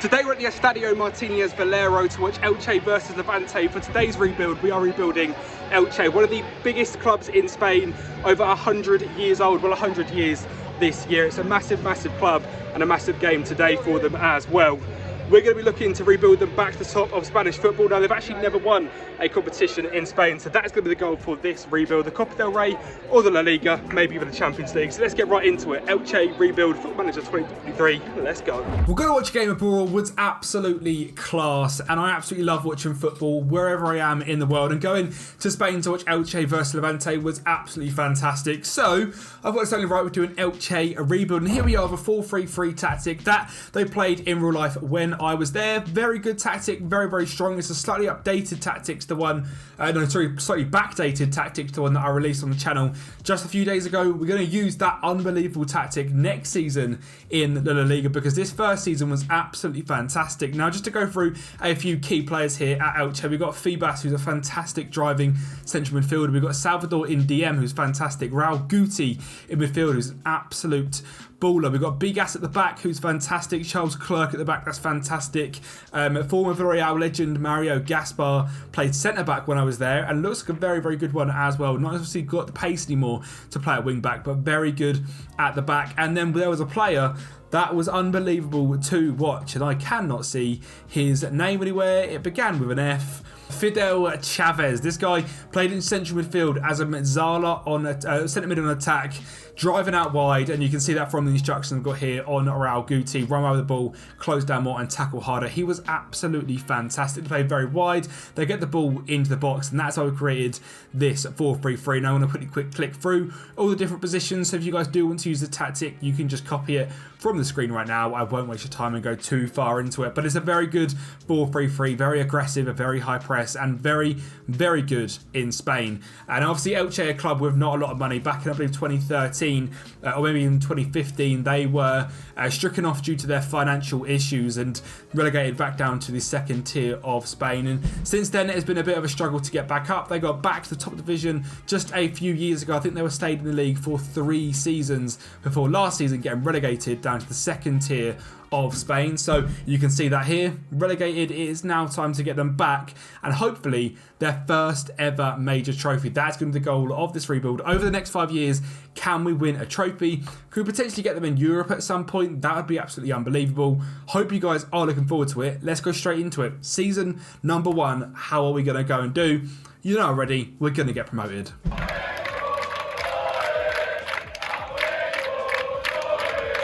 Today we're at the Estadio Martínez Valero to watch Elche versus Levante. For today's rebuild, we are rebuilding Elche, one of the biggest clubs in Spain, over 100 years old, well 100 years this year. It's a massive, massive club and a massive game today for them as well. We're going to be looking to rebuild them back to the top of Spanish football. Now, they've actually never won a competition in Spain, so that is going to be the goal for this rebuild. The Copa del Rey or the La Liga, maybe even the Champions League. So let's get right into it. Elche rebuild, Football Manager 2023. Let's go. We're going to watch a game of football. Was absolutely class, and I absolutely love watching football wherever I am in the world. And going to Spain to watch Elche versus Levante was absolutely fantastic. So I thought it's only right we're doing Elche a rebuild, and here we are, the 4-3-3 tactic that they played in real life when I was there. Very good tactic, very, very strong. It's a slightly updated tactic to the one, slightly backdated tactic to the one that I released on the channel just a few days ago. We're going to use that unbelievable tactic next season in the La Liga because this first season was absolutely fantastic. Now, just to go through a few key players here at Elche, we've got Fibas, who's a fantastic driving central midfielder. We've got Salvador in DM, who's fantastic. Raul Guti in midfield, who's an absolute baller. We've got Bigas at the back, who's fantastic. Charles Clerc at the back, that's fantastic. Former Villarreal legend Mario Gaspar played centre-back when I was there and looks like a very, very good one as well. Not obviously got the pace anymore to play at wing-back, but very good at the back. And then there was a player that was unbelievable to watch, and I cannot see his name anywhere. It began with an F. Fidel Chavez. This guy played in central midfield as a mezzala on a centre mid on attack, driving out wide, and you can see that from the instructions I've got here on Raul Guti. Run away with the ball, close down more, and tackle harder. He was absolutely fantastic. They play very wide. They get the ball into the box, and that's how we created this 4-3-3. Now I'm going to quickly click through all the different positions. So if you guys do want to use the tactic, you can just copy it from the screen right now. I won't waste your time and go too far into it, but it's a very good 4-3-3, very aggressive, a very high press, and very, very good in Spain. And obviously Elche, a club with not a lot of money. Back in, I believe, 2013 or maybe in 2015, they were stricken off due to their financial issues and relegated back down to the second tier of Spain. And since then, it has been a bit of a struggle to get back up. They got back to the top division just a few years ago. I think they were stayed in the league for 3 seasons before last season getting relegated down to the second tier of Spain. So you can see that here, relegated. It is now time to get them back and hopefully their first ever major trophy. That's going to be the goal of this rebuild. Over the next 5 years, can we win a trophy? Could we potentially get them in Europe at some point? That would be absolutely unbelievable. Hope you guys are looking forward to it. Let's go straight into it. Season number 1, how are we going to go and do? You know already, we're going to get promoted.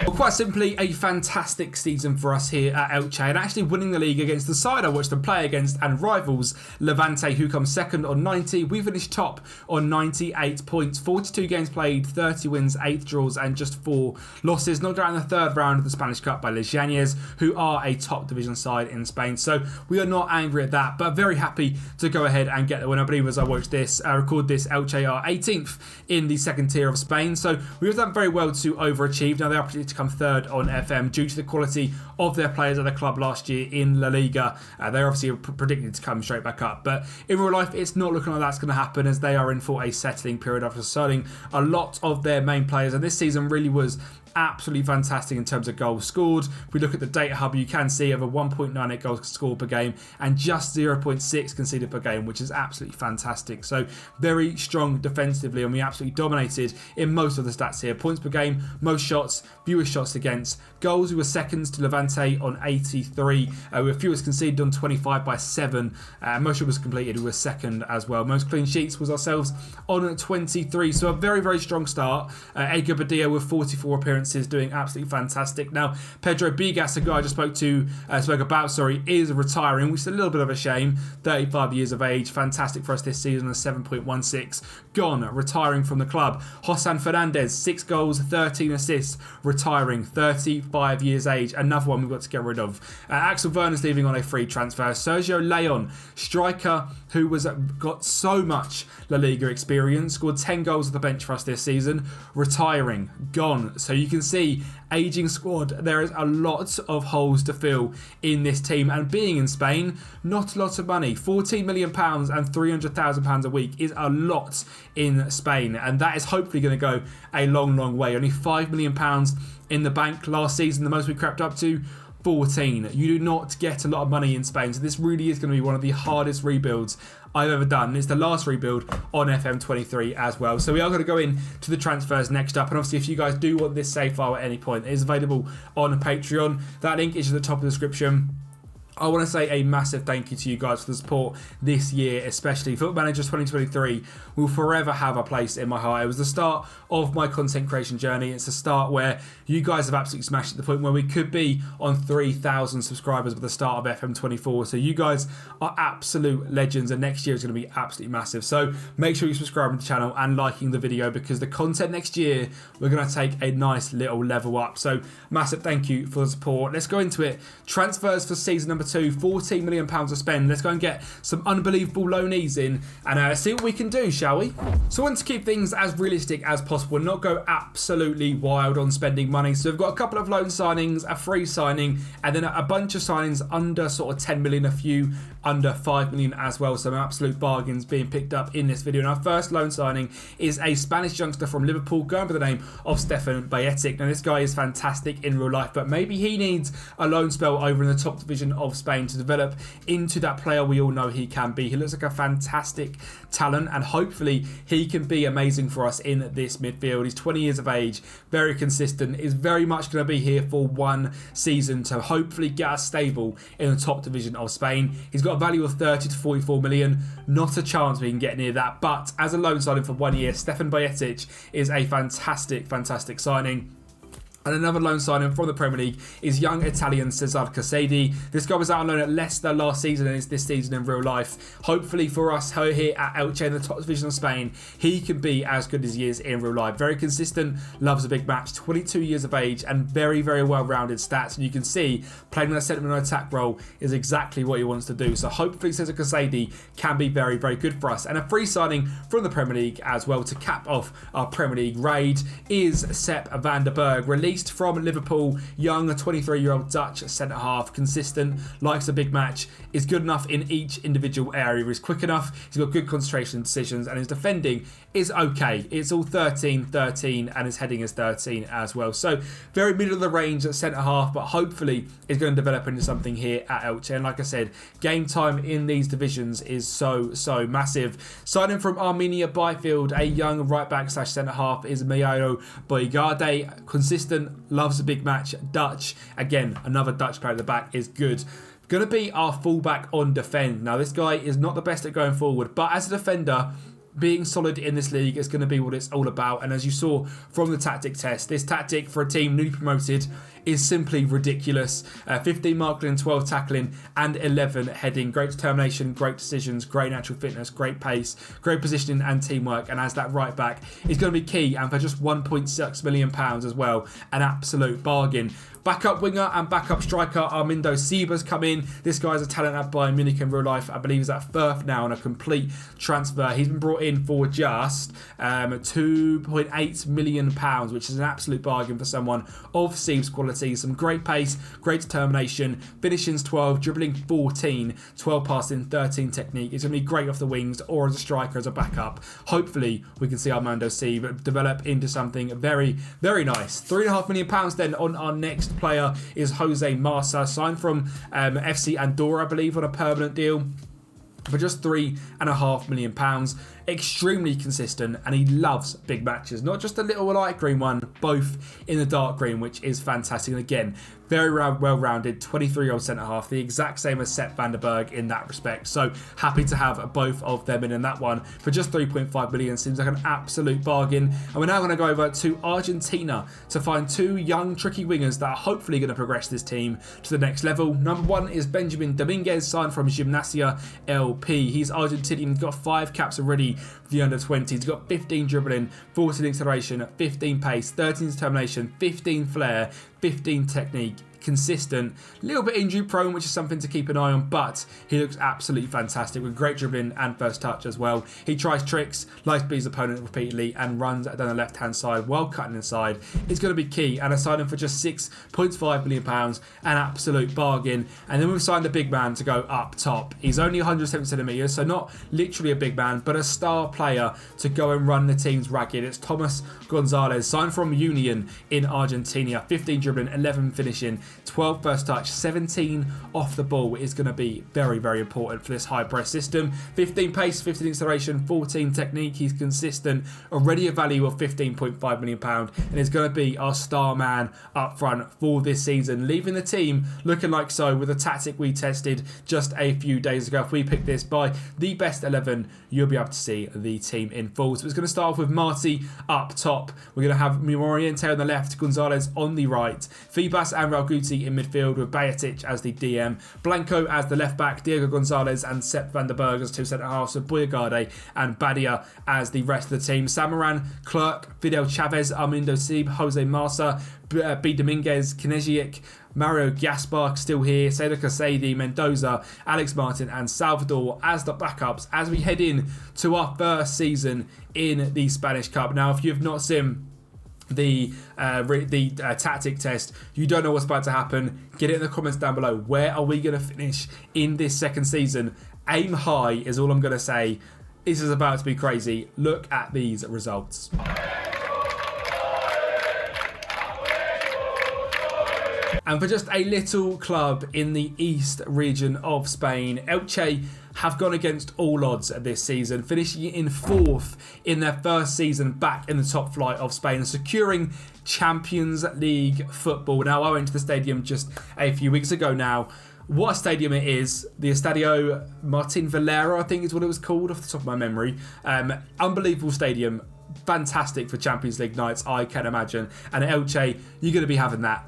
Well, quite simply, a fantastic season for us here at Elche, and actually winning the league against the side I watched them play against and rivals Levante, who come second on 90. We finished top on 98 points, 42 games played, 30 wins, 8 draws, and just 4 losses. Knocked out in the third round of the Spanish Cup by Leganes, who are a top division side in Spain. So we are not angry at that, but very happy to go ahead and get the win. I believe as I watch this, record this, Elche are 18th in the second tier of Spain. So we've done very well to overachieve. Now they are predicted to come third on FM due to the quality of their players at the club last year in La Liga. They're obviously predicted to come straight back up, but in real life it's not looking like that's going to happen as they are in for a settling period after selling a lot of their main players, and this season really was absolutely fantastic in terms of goals scored. If we look at the data hub, you can see over 1.98 goals scored per game and just 0.6 conceded per game, which is absolutely fantastic. So very strong defensively, and we absolutely dominated in most of the stats here. Points per game, most shots, fewest shots against. Goals, we were seconds to Levante on 83. We were fewest conceded on 25 by 7. Most shots completed, we were second as well. Most clean sheets was ourselves on 23. So a very, very strong start. Edgar Badillo with 44 appearances, doing absolutely fantastic. Now, Pedro Bigas, the guy I just spoke about, is retiring, which is a little bit of a shame. 35 years of age, fantastic for us this season, a 7.16. Gone, retiring from the club. Josan Fernandez, 6 goals, 13 assists, retiring, 35 years age. Another one we've got to get rid of. Axel Werner's leaving on a free transfer. Sergio Leon, striker who got so much La Liga experience, scored 10 goals at the bench for us this season, retiring, gone. So you can see, aging squad, there is a lot of holes to fill in this team, and being in Spain, not a lot of money. £14 million and £300,000 a week is a lot in Spain, and that is hopefully going to go a long, long way. Only £5 million in the bank last season, the most we crept up to 14. You do not get a lot of money in Spain, so this really is going to be one of the hardest rebuilds I've ever done. It's the last rebuild on FM23 as well. So we are going to go in to the transfers next up. And obviously, if you guys do want this save file at any point, it is available on Patreon. That link is at the top of the description. I want to say a massive thank you to you guys for the support this year, especially. Football Manager 2023 will forever have a place in my heart. It was the start of my content creation journey. It's a start where you guys have absolutely smashed it to the point where we could be on 3,000 subscribers with the start of FM24. So you guys are absolute legends, and next year is going to be absolutely massive. So make sure you subscribe to the channel and liking the video, because the content next year, we're going to take a nice little level up. So massive thank you for the support. Let's go into it. Transfers for season number 2, £14 million to spend. Let's go and get some unbelievable loanees in and see what we can do, shall we? So I want to keep things as realistic as possible and not go absolutely wild on spending money. So we've got a couple of loan signings, a free signing, and then a bunch of signings under sort of 10 million, a few under 5 million as well. Some absolute bargains being picked up in this video. And our first loan signing is a Spanish youngster from Liverpool going by the name of Stefan Bayetic. Now this guy is fantastic in real life, but maybe he needs a loan spell over in the top division of Spain to develop into that player we all know he can be. He looks like a fantastic talent, and hopefully he can be amazing for us in this midfield. He's 20 years of age, very consistent, is very much going to be here for one season to hopefully get us stable in the top division of Spain. He's got a value of 30 to 44 million. Not a chance we can get near that, but as a loan signing for 1 year, Stefan Bayetic is a fantastic signing. And another loan signing from the Premier League is young Italian Cesar Casedi. This guy was out on loan at Leicester last season and is this season in real life. Hopefully for us here at Elche in the top division of Spain, he can be as good as he is in real life. Very consistent, loves a big match, 22 years of age, and very well-rounded stats. And you can see playing in a centre and attack role is exactly what he wants to do. So hopefully Cesar Casedi can be very good for us. And a free signing from the Premier League as well to cap off our Premier League raid is Sepp van der Berg, released from Liverpool, young 23-year-old Dutch centre-half, consistent, likes a big match, is good enough in each individual area, is quick enough, he's got good concentration and decisions, and his defending is okay. It's all 13, and his heading is 13 as well. So very middle of the range at centre-half, but hopefully is going to develop into something here at Elche. And like I said, game time in these divisions is so massive. Signing from Armenia Byfield, a young right-back / centre-half, is Mayo Boigade, consistent, loves a big match, Dutch. Again, another Dutch player at the back is good. Going to be our fullback on defend. Now, this guy is not the best at going forward, but as a defender, being solid in this league is going to be what it's all about. And as you saw from the tactic test, this tactic for a team newly promoted is simply ridiculous. 15 marking, 12 tackling, and 11 heading. Great determination, great decisions, great natural fitness, great pace, great positioning and teamwork. And as that right back is going to be key, and for just £1.6 million as well, an absolute bargain. Backup winger and backup striker Armindo Siebers come in. This guy's a talent at Bayern Munich in real life. I believe he's at Firth now on a complete transfer. He's been brought in for just £2.8 million, which is an absolute bargain for someone of Siebes' quality. Some great pace, great determination, finishing's 12, dribbling 14, 12 passing, 13 technique. It's going to be great off the wings or as a striker, as a backup. Hopefully we can see Armando Siebes develop into something very nice. £3.5 million then on our next player is Jose Marsa, signed from FC Andorra, I believe, on a permanent deal for just £3.5 million. Extremely consistent, and he loves big matches, not just a little light green one, both in the dark green, which is fantastic. And again, very well-rounded 23-year-old centre-half, the exact same as Sepp van der Berg in that respect. So happy to have both of them in that one for just 3.5 million. Seems like an absolute bargain. And we're now going to go over to Argentina to find two young tricky wingers that are hopefully going to progress this team to the next level. Number one is Benjamin Dominguez, signed from Gimnasia LP. He's Argentinian, he's got 5 caps already for the under-20s. He's got 15 dribbling, 14 acceleration, 15 pace, 13 determination, 15 flair, 15 technique, consistent, a little bit injury prone, which is something to keep an eye on, but he looks absolutely fantastic with great dribbling and first touch as well. He tries tricks, likes to beat his opponent repeatedly, and runs down the left hand side while cutting inside. It's going to be key, and I signed him for just £6.5 million, an absolute bargain. And then we've signed a big man to go up top. He's only 170 centimetres, so not literally a big man, but a star player to go and run the team's ragged. It's Thomas Gonzalez, signed from Union in Argentina, 15 dribbling, 11 finishing, 12 first touch, 17 off the ball is going to be very, very important for this high press system. 15 pace, 15 acceleration, 14 technique. He's consistent, already a value of £15.5 million, and is going to be our star man up front for this season, leaving the team looking like so with a tactic we tested just a few days ago. If we pick this by the best 11, you'll be able to see the team in full. So it's going to start off with Marti up top. We're going to have Moriente on the left, Gonzalez on the right, Fibas and Rauguti in midfield with Bajetic as the DM, Blanco as the left back, Diego Gonzalez and Sepp van der Berg as two centre halves, with Boyegade and Badia as the rest of the team. Samaran, Clerc, Fidel Chavez, Armindo Sib, Jose Marsa, B. Dominguez, Kinezic, Mario Gaspar still here, Cedric Casady, Mendoza, Alex Martin and Salvador as the backups as we head in to our first season in the Spanish Cup. Now, if you've not seen the tactic test, you don't know what's about to happen, get it in the comments down below. Where are we going to finish in this second season? Aim high is all I'm going to say. This is about to be crazy. Look at these results. And for just a little club in the east region of Spain, Elche have gone against all odds this season, finishing in 4th in their first season back in the top flight of Spain and securing Champions League football. Now, I went to the stadium just a few weeks ago now. What a stadium it is. The Estadio Martin Valero, I think is what it was called off the top of my memory. Unbelievable stadium. Fantastic for Champions League nights, I can imagine. And at Elche, you're going to be having that.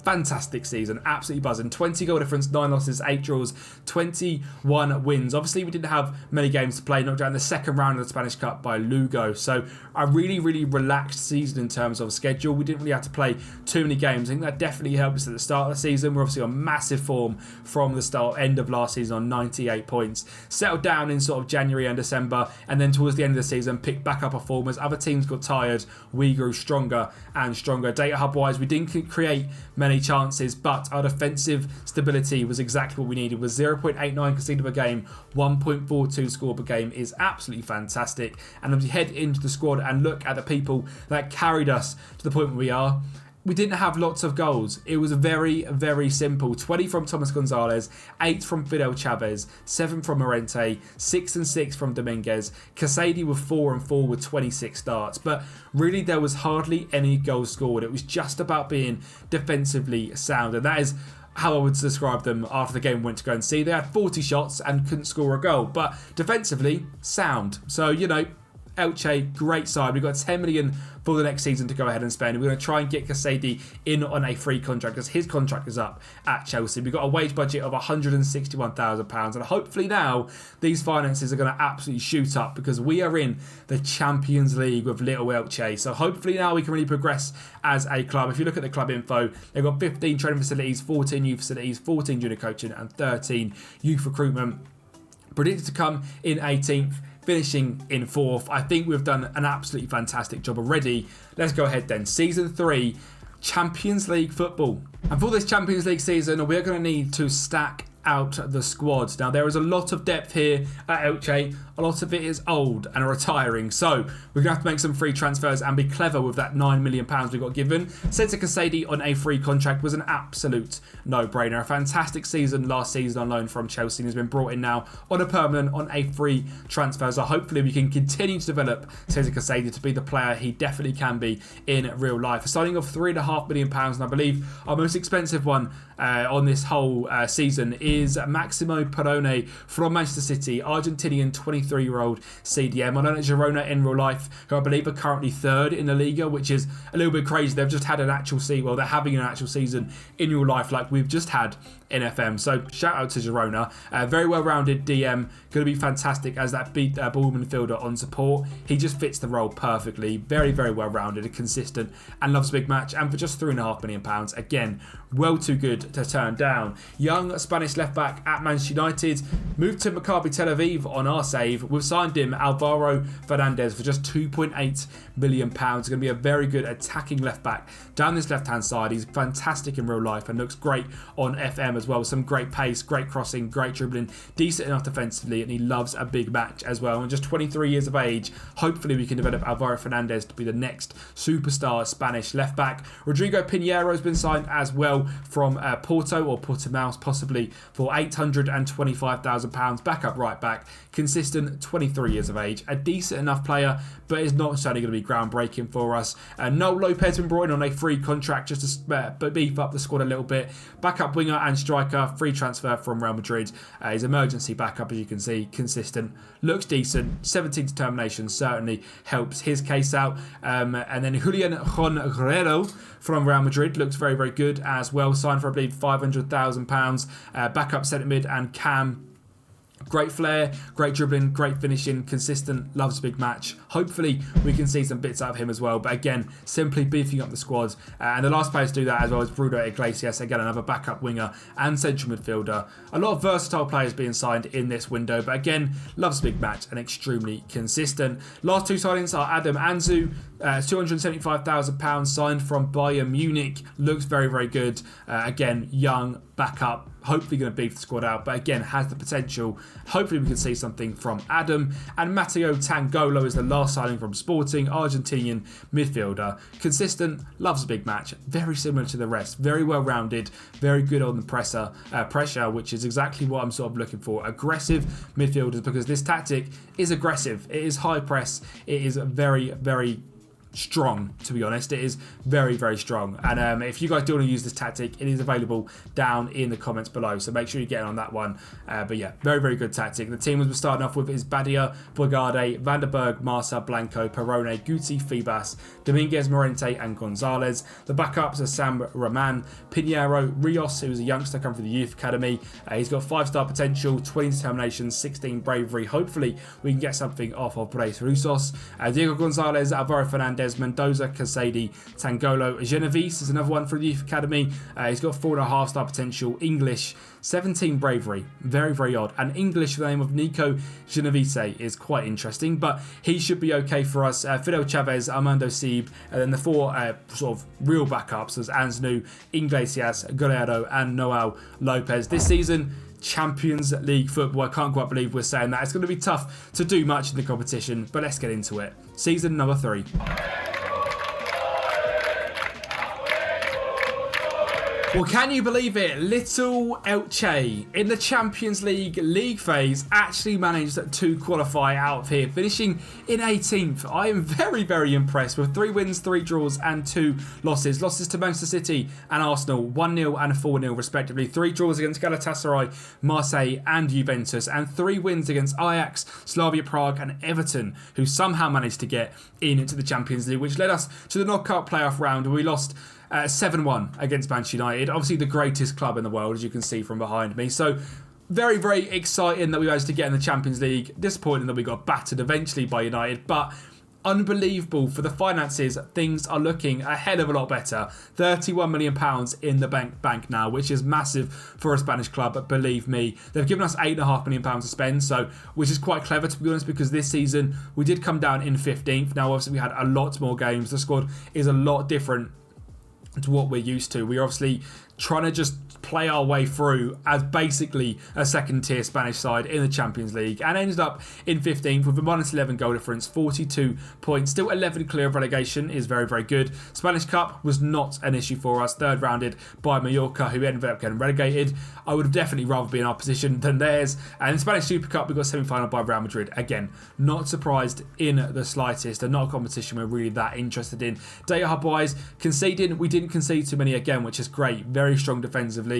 Fantastic season, absolutely buzzing. 20 goal difference, 9 losses, 8 draws, 21 wins. Obviously, we didn't have many games to play, knocked out in the second round of the Spanish Cup by Lugo. So a really, really relaxed season in terms of schedule. We didn't really have to play too many games. I think that definitely helped us at the start of the season. We're obviously on massive form from the end of last season on 98 points. Settled down in sort of January and December, and then towards the end of the season, picked back up our form. As other teams got tired, we grew stronger and stronger. Data hub-wise, we didn't create many chances, but our defensive stability was exactly what we needed. With 0.89 conceded per game, 1.42 scored per game is absolutely fantastic. And as we head into the squad and look at the people that carried us to the point where we are, we didn't have lots of goals. It was very, very simple. 20 from Thomas Gonzalez, 8 from Fidel Chavez, 7 from Morente, 6 and 6 from Dominguez. Casady with 4 and 4 with 26 starts. But really, there was hardly any goals scored. It was just about being defensively sound. And that is how I would describe them after the game we went to go and see. They had 40 shots and couldn't score a goal. But defensively, sound. So, you know, Elche, great side. We've got 10 million for the next season to go ahead and spend. We're going to try and get Casady in on a free contract because his contract is up at Chelsea. We've got a wage budget of £161,000, and hopefully now these finances are going to absolutely shoot up because we are in the Champions League with little Elche. So hopefully now we can really progress as a club. If you look at the club info, they've got 15 training facilities, 14 youth facilities, 14 junior coaching and 13 youth recruitment. Predicted to come in 18th, finishing in 4th. I think we've done an absolutely fantastic job already. Let's go ahead then. Season 3, Champions League football. And for this Champions League season, we're going to need to stack out the squad. Now, there is a lot of depth here at Elche. A lot of it is old and retiring. So we're going to have to make some free transfers and be clever with that £9 million we got given. Cedric Casady on a free contract was an absolute no-brainer. A fantastic season last season on loan from Chelsea and has been brought in now on a permanent, on a free transfer. So hopefully we can continue to develop Cedric Casady to be the player he definitely can be in real life. A signing of £3.5 million, and I believe our most expensive one on this whole season is Maximo Perrone from Manchester City, Argentinian 23-year-old CDM. I know that Girona in real life, who I believe are currently 3rd in the Liga, which is a little bit crazy. They've just had an actual season, well, they're having an actual season in real life like we've just had in FM. So shout out to Girona. Very well-rounded DM, going to be fantastic as that ball midfielder on support. He just fits the role perfectly. Very, very well-rounded and consistent and loves a big match. And for just £3.5 million, again, well too good good to turn down. Young Spanish left-back at Manchester United, moved to Maccabi Tel Aviv on our save. We've signed him, Alvaro Fernandez, for just £2.8 million. He's going to be a very good attacking left-back down this left-hand side. He's fantastic in real life and looks great on FM as well. Some great pace, great crossing, great dribbling, decent enough defensively, and he loves a big match as well. And just 23 years of age, hopefully we can develop Alvaro Fernandez to be the next superstar Spanish left-back. Rodrigo Pinheiro has been signed as well from Porto or Portimao, possibly, for £825,000. Backup right back, consistent, 23 years of age, a decent enough player, but is not certainly going to be groundbreaking for us. Noel Lopez been brought in on a free contract just to beef up the squad a little bit. Backup winger and striker, free transfer from Real Madrid. His emergency backup, as you can see, consistent, looks decent. 17 determination certainly helps his case out. And then Julian Guerrero from Real Madrid looks very, very good as well. Signed for, I believe, £500,000. Backup centre mid and cam. Great flair, great dribbling, great finishing, consistent, loves a big match. Hopefully we can see some bits out of him as well. But again, simply beefing up the squad. And the last player to do that as well is Bruno Iglesias. Again, another backup winger and central midfielder. A lot of versatile players being signed in this window. But again, loves a big match and extremely consistent. Last two signings are Adam Anzu. £275,000 signed from Bayern Munich. Looks very, very good. Again, young, backup. Hopefully going to beef the squad out, but again, has the potential. Hopefully we can see something from Adam. And Matteo Tangolo is the last signing from Sporting, Argentinian midfielder. Consistent, loves a big match. Very similar to the rest. Very well-rounded, very good on the pressure, which is exactly what I'm sort of looking for. Aggressive midfielders, because this tactic is aggressive. It is high press. It is very, very strong, to be honest. It is very, very strong. And if you guys do want to use this tactic, it is available down in the comments below, so make sure you get on that one. But yeah, very, very good tactic. The team we're starting off with is Badia, Bogarde, Vanderberg, Marsa, Blanco, Perone, Guti, Fibas, Dominguez, Morente and Gonzalez. The backups are Sam Rahman, Pinheiro, Rios, who's a youngster come from the youth academy. He's got 5-star potential, 20 determination, 16 bravery. Hopefully we can get something off of Brace Rusos. Diego Gonzalez, Alvaro Fernandez, Mendoza, Casady, Tangolo. Genovese is another one from the youth academy. He's got 4.5-star potential, English, 17 bravery. Very, very odd. And English with the name of Nico Genovese is quite interesting, but he should be okay for us. Fidel Chavez, Armando Sieb, and then the four sort of real backups as Ansnu, Iglesias, Guerrero and Noel Lopez. This season, Champions League football. I can't quite believe we're saying that. It's going to be tough to do much in the competition, but let's get into it. Season number 3. Well, can you believe it? Little Elche in the Champions League league phase actually managed to qualify out of here, finishing in 18th. I am very, very impressed with 3 wins, 3 draws and 2 losses. Losses to Manchester City and Arsenal, 1-0 and 4-0 respectively. 3 draws against Galatasaray, Marseille and Juventus, and 3 wins against Ajax, Slavia Prague and Everton, who somehow managed to get into the Champions League, which led us to the knockout playoff round where we lost 7-1 against Manchester United. Obviously the greatest club in the world, as you can see from behind me. So very, very exciting that we managed to get in the Champions League. Disappointing that we got battered eventually by United, but unbelievable for the finances. Things are looking a hell of a lot better. £31 million in the bank now, which is massive for a Spanish club. But believe me, they've given us £8.5 million to spend, so which is quite clever, to be honest, because this season we did come down in 15th. Now obviously we had a lot more games. The squad is a lot different to what we're used to. We're obviously trying to just play our way through as basically a second tier Spanish side in the Champions League, and ended up in 15th with a -11 goal difference, 42 points, still 11 clear of relegation, is very, very good. Spanish Cup was not an issue for us, third rounded by Mallorca, who ended up getting relegated. I would have definitely rather be in our position than theirs. And in Spanish Super Cup we got semi-final by Real Madrid. Again, not surprised in the slightest, and not a competition we're really that interested in. Data hub wise, conceding, we didn't concede too many again, which is great. Very strong defensively.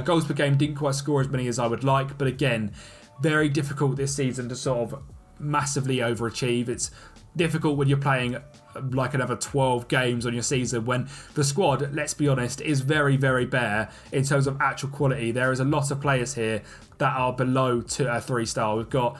Goals per game, didn't quite score as many as I would like, but again, very difficult this season to sort of massively overachieve. It's difficult when you're playing like another 12 games on your season, when the squad, let's be honest, is very, very bare in terms of actual quality. There is a lot of players here that are below 3 star. We've got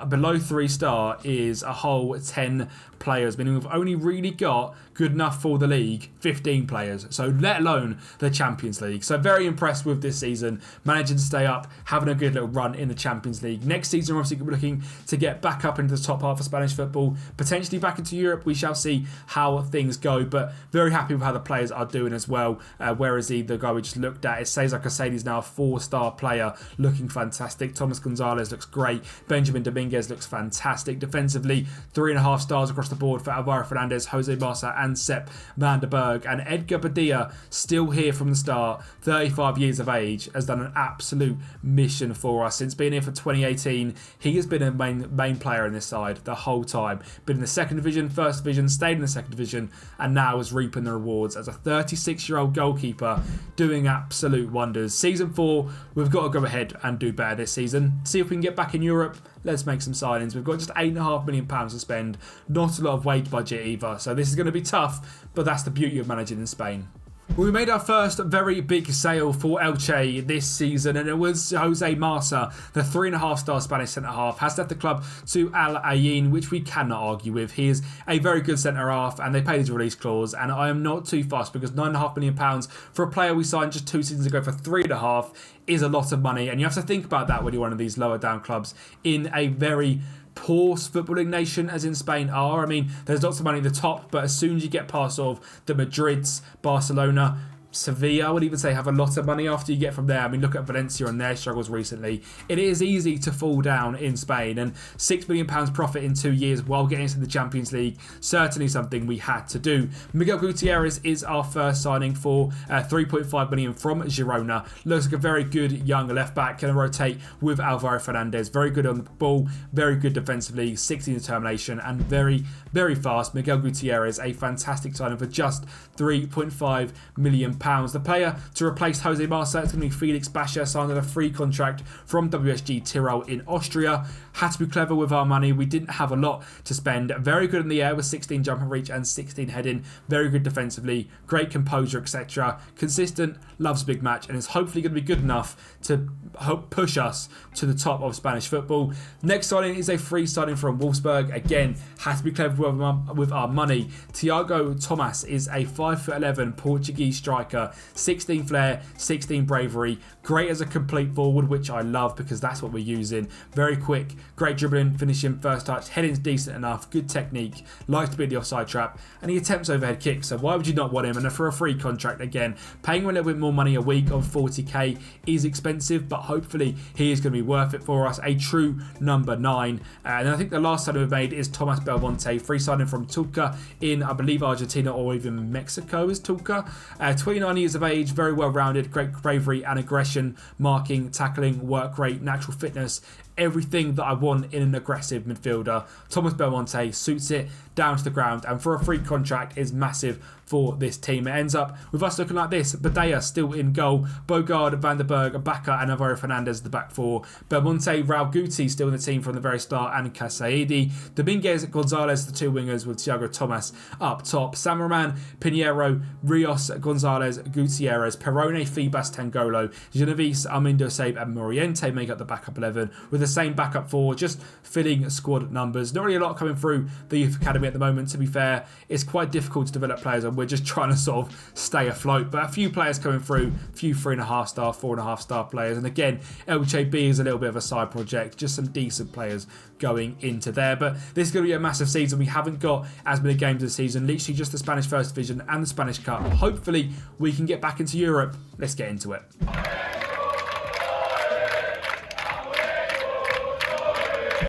below 3-star is a whole 10 players, meaning we've only really got good enough for the league 15 players, so let alone the Champions League. So very impressed with this season, managing to stay up, having a good little run in the Champions League. Next season we're obviously looking to get back up into the top half of Spanish football, potentially back into Europe. We shall see how things go, but very happy with how the players are doing as well. Where is he, the guy we just looked at? It says like I say, he's now a 4-star player, looking fantastic. Thomas Gonzalez looks great. Benjamin Dominguez looks fantastic. Defensively, 3.5 stars across the board for Alvaro Fernandez, Jose Barca and Sepp van der Berg. And Edgar Badilla, still here from the start, 35 years of age, has done an absolute mission for us. Since being here for 2018, he has been a main player in this side the whole time. Been in the second division, first division, stayed in the second division, and now is reaping the rewards as a 36-year-old goalkeeper, doing absolute wonders. Season 4, we've got to go ahead and do better this season. See if we can get back in Europe. Let's make some signings. We've got just £8.5 million to spend. Not a lot of wage budget either. So this is going to be tough, but that's the beauty of managing in Spain. We made our first very big sale for Elche this season, and it was Jose Marca, the 3.5-star Spanish centre-half, has left the club to Al Ain, which we cannot argue with. He is a very good centre-half, and they paid his release clause, and I am not too fussed because £9.5 million for a player we signed just 2 seasons ago for 3.5 is a lot of money, and you have to think about that when you're one of these lower down clubs in a very poor footballing nation as in Spain are. I mean, there's lots of money at the top, but as soon as you get past sort of the Madrids, Barcelona, Sevilla, I would even say, have a lot of money after you get from there. I mean, look at Valencia and their struggles recently. It is easy to fall down in Spain, and £6 million profit in 2 years while getting into the Champions League, certainly something we had to do. Miguel Gutierrez is our first signing for £3.5 million from Girona. Looks like a very good young left back, can rotate with Alvaro Fernandez. Very good on the ball, very good defensively, 16 determination, and very, very fast. Miguel Gutierrez, a fantastic signing for just £3.5 million. The player to replace Jose Marca is going to be Felix Basha, signed on a free contract from WSG Tyrol in Austria. Had to be clever with our money. We didn't have a lot to spend. Very good in the air with 16 jump and reach and 16 heading. Very good defensively. Great composure, etc. Consistent, loves big match, and is hopefully going to be good enough to help push us to the top of Spanish football. Next signing is a free signing from Wolfsburg. Again, had to be clever with our money. Tiago Tomas is a 5'11" Portuguese striker. 16 flair, 16 bravery. Great as a complete forward, which I love because that's what we're using. Very quick, great dribbling, finishing, first touch, heading's decent enough, good technique, likes to be in the offside trap, and he attempts overhead kicks, so why would you not want him? And for a free contract, again, paying him a little bit more money a week of 40k is expensive, but hopefully he is going to be worth it for us. A true number 9. And I think the last signing we've made is Thomas Belmonte, free signing from Tulca in, I believe, Argentina or even Mexico is Tulca. 29 years of age, very well rounded, great bravery and aggression, marking, tackling, work rate, natural fitness, everything that I want in an aggressive midfielder. Thomas Belmonte suits it down to the ground, and for a free contract is massive for this team. It ends up with us looking like this: Badea still in goal, Bogard, Van der Berg, Baca and Alvaro Fernandez the back four, Belmonte, Raul Guti still in the team from the very start, and Casaidi, Dominguez, Gonzalez, the 2 wingers with Thiago Tomas up top, Samarman, Pinheiro, Rios, Gonzalez, Gutierrez, Perone, Fibas, Tangolo, Genovese, Armindo Sabe and Moriente make up the backup 11 with the same backup 4, just filling squad numbers. Not really a lot coming through the youth academy at the moment, to be fair. It's quite difficult to develop players, and we're just trying to sort of stay afloat, but a few players coming through, a few 3.5 star, 4.5 star players, and again, Elche B is a little bit of a side project, just some decent players going into there. But this is going to be a massive season. We haven't got as many games this season, literally just the Spanish First Division and the Spanish Cup. Hopefully we can get back into Europe. Let's get into it.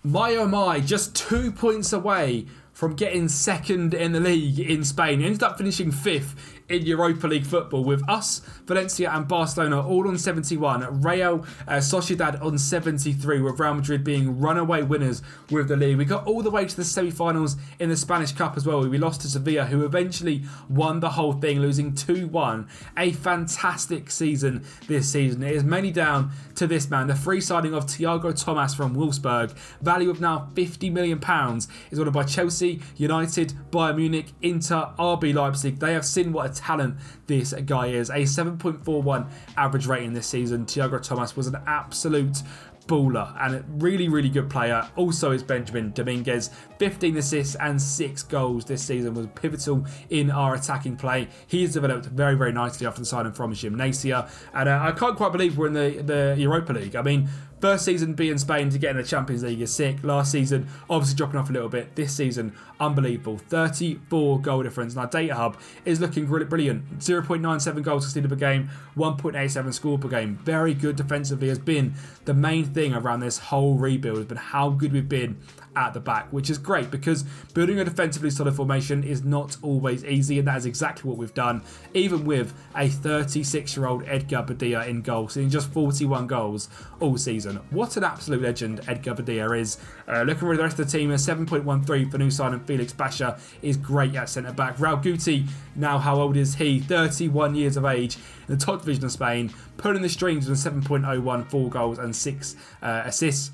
My oh my, just 2 points away from getting second in the league in Spain. He ended up finishing 5th in Europa League football with us, Valencia and Barcelona all on 71, Real Sociedad on 73, with Real Madrid being runaway winners with the league. We got all the way to the semi-finals in the Spanish Cup as well. We lost to Sevilla, who eventually won the whole thing, losing 2-1. A fantastic season this season. It is mainly down to this man, the free signing of Thiago Tomas from Wolfsburg. Value of now £50 million is ordered by Chelsea, United, Bayern Munich, Inter, RB Leipzig. They have seen what a talent this guy is. A 7.41 average rating this season. Thiago Tomas was an absolute baller and a really, really good player. Also is Benjamin Dominguez. 15 assists and 6 goals this season, was pivotal in our attacking play. He has developed very, very nicely after the signing from Gimnasia. And I can't quite believe we're in the Europa League. I mean, first season being Spain to get in the Champions League is sick. Last season, obviously dropping off a little bit. This season, unbelievable. 34 goal difference. And our data hub is looking brilliant. 0.97 goals conceded per game, 1.87 scored per game. Very good defensively has been the main thing around this whole rebuild, has been how good we've been at the back, which is great because building a defensively solid formation is not always easy, and that is exactly what we've done, even with a 36-year-old Edgar Badilla in goal, seeing just 41 goals all season. What an absolute legend Edgar Badilla is. Looking at the rest of the team, a 7.13 for new signing Felix Basha is great at centre-back. Raul Guti, now how old is he? 31 years of age, in the top division of Spain, pulling the strings with a 7.01, 4 goals and 6 assists.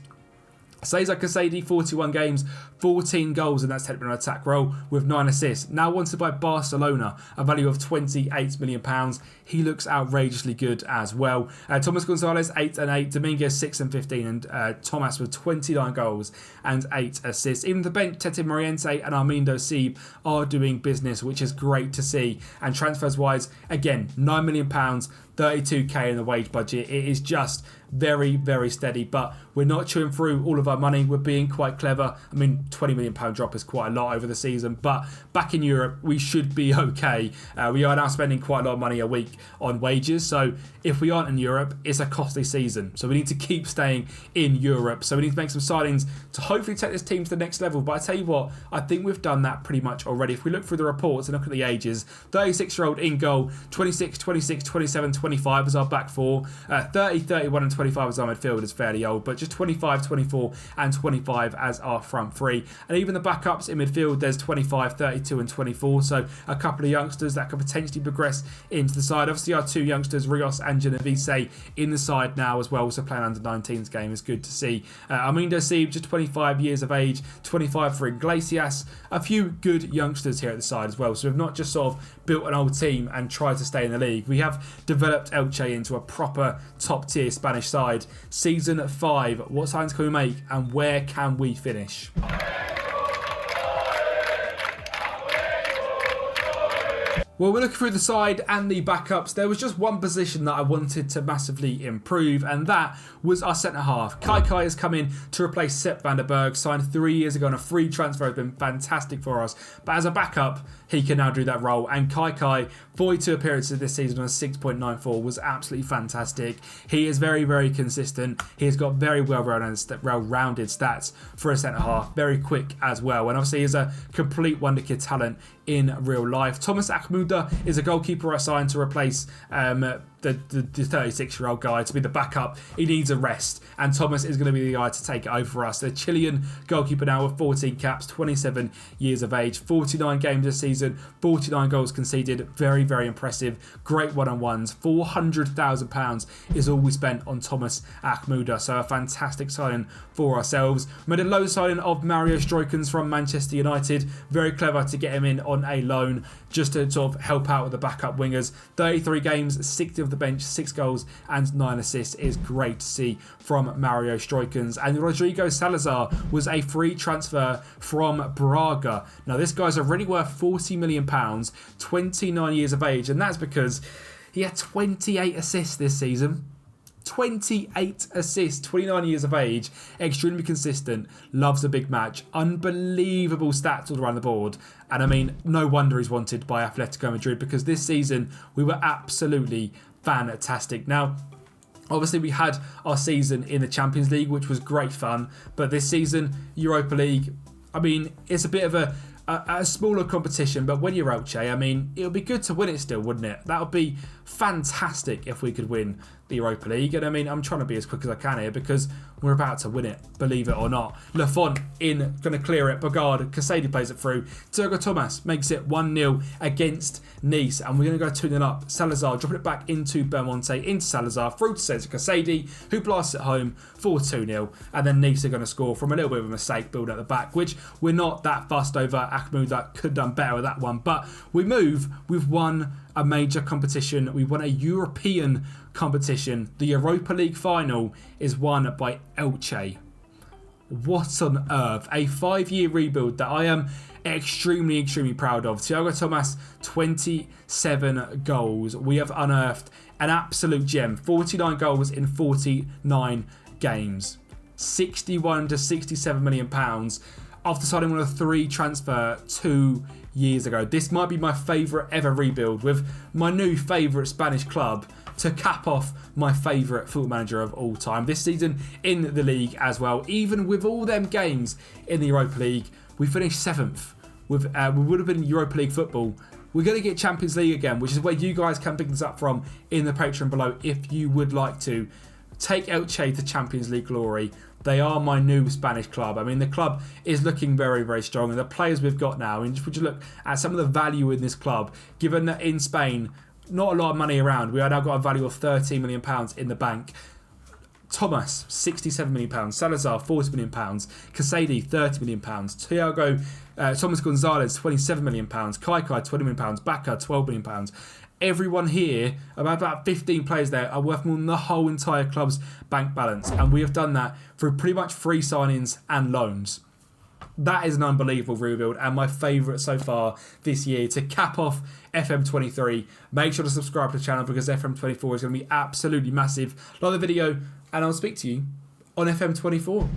Cesar Casady, 41 games, 14 goals in that technical attack role with 9 assists. Now wanted by Barcelona, a value of £28 million. He looks outrageously good as well. Thomas Gonzalez, 8 and 8. Dominguez, 6 and 15. And Thomas with 29 goals and 8 assists. Even the bench, Tete Moriente and Armindo Sieb are doing business, which is great to see. And transfers wise, again, £9 million, 32k in the wage budget. It is just very, very steady, but we're not chewing through all of our money. We're being quite clever. I mean, £20 million drop is quite a lot over the season, but back in Europe, we should be okay. We are now spending quite a lot of money a week on wages, so if we aren't in Europe, it's a costly season. So we need to keep staying in Europe. So we need to make some signings to hopefully take this team to the next level. But I tell you what, I think we've done that pretty much already. If we look through the reports and look at the ages, 36-year-old in goal, 26, 26, 27, 25 as our back four, 30, 31 and 25 as our midfield is fairly old, but just 25, 24 and 25 as our front three. And even the backups in midfield, there's 25, 32 and 24, so a couple of youngsters that could potentially progress into the side. Obviously our two youngsters, Rios and Genovese, in the side now as well, so playing under 19s game is good to see. Armindo Sieb, just 25 years of age, 25 for Iglesias, a few good youngsters here at the side as well, so we've not just sort of built an old team and tried to stay in the league. We have developed Elche into a proper top tier Spanish side. Season 5, what signs can we make and where can we finish? Well, we're looking through the side and the backups. There was just one position that I wanted to massively improve, and that was our centre-half. Kai has come in to replace Sepp van der Berg, signed 3 years ago on a free transfer, has been fantastic for us. But as a backup, he can now do that role. And Kai, 42 appearances this season on a 6.94, was absolutely fantastic. He is very, very consistent. He has got very well-rounded stats for a centre-half, very quick as well. And obviously he's a complete wonder kid talent in real life. Thomas Akmuda is a goalkeeper I signed to replace the 36-year-old guy to be the backup. He needs a rest, and Thomas is going to be the guy to take it over for us. The Chilean goalkeeper now with 14 caps, 27 years of age, 49 games this season, 49 goals conceded. Very, very impressive. Great one-on-ones. £400,000 is all we spent on Thomas Akmuda, so a fantastic signing for ourselves. We made a loan signing of Mario Stroikens from Manchester United. Very clever to get him in on a loan just to sort of help out with the backup wingers. 33 games, 60 of the bench, 6 goals and 9 assists is great to see from Mario Stroikens. And Rodrigo Salazar was a free transfer from Braga. Now this guy's already worth £40 million, 29 years of age, and that's because he had 28 assists this season. 28 assists, 29 years of age, extremely consistent, loves a big match, unbelievable stats all around the board. And I mean, no wonder he's wanted by Atletico Madrid, because this season we were absolutely fantastic. Now, obviously we had our season in the Champions League, which was great fun, but this season, Europa League, I mean, it's a bit of a smaller competition, but when you're Elche, I mean, it would be good to win it still, wouldn't it? That would be fantastic if we could win the Europa League. And I mean, I'm trying to be as quick as I can here because we're about to win it, believe it or not. Lafont in, going to clear it. Bogard, Casady plays it through. Thiago Thomas makes it 1-0 against Nice, and we're going to go 2-0 up. Salazar dropping it back into Belmonte, into Salazar, through to Cesar Casady, who blasts it home for 2-0. And then Nice are going to score from a little bit of a mistake, build at the back, which we're not that fussed over. Akmuda could have done better with that one, but we move with one a major competition. We won a European competition. The Europa League final is won by Elche. What on earth? A 5-year rebuild that I am extremely, extremely proud of. Thiago Thomas, 27 goals. We have unearthed an absolute gem. 49 goals in 49 games. 61 to 67 million pounds after signing one of 3 transfer 2 years ago. This might be my favourite ever rebuild with my new favourite Spanish club to cap off my favourite football manager of all time. This season in the league as well, even with all them games in the Europa League, we finished 7th. We would have been Europa League football. We're going to get Champions League again, which is where you guys can pick this up from in the Patreon below if you would like to. Take Elche to Champions League glory. They are my new Spanish club. I mean, the club is looking very, very strong. And the players we've got now, and just would you look at some of the value in this club, given that in Spain, not a lot of money around. We have now got a value of £13 million in the bank. Thomas, £67 million. Salazar, £40 million. Casady, £30 million. Thiago, Thomas Gonzalez, £27 million. Kaikai, £20 million. Bacca, £12 million. Everyone here, about 15 players there, are worth more than the whole entire club's bank balance. And we have done that through pretty much free signings and loans. That is an unbelievable rebuild and my favourite so far this year. To cap off FM23, make sure to subscribe to the channel because FM24 is going to be absolutely massive. Like the video and I'll speak to you on FM24.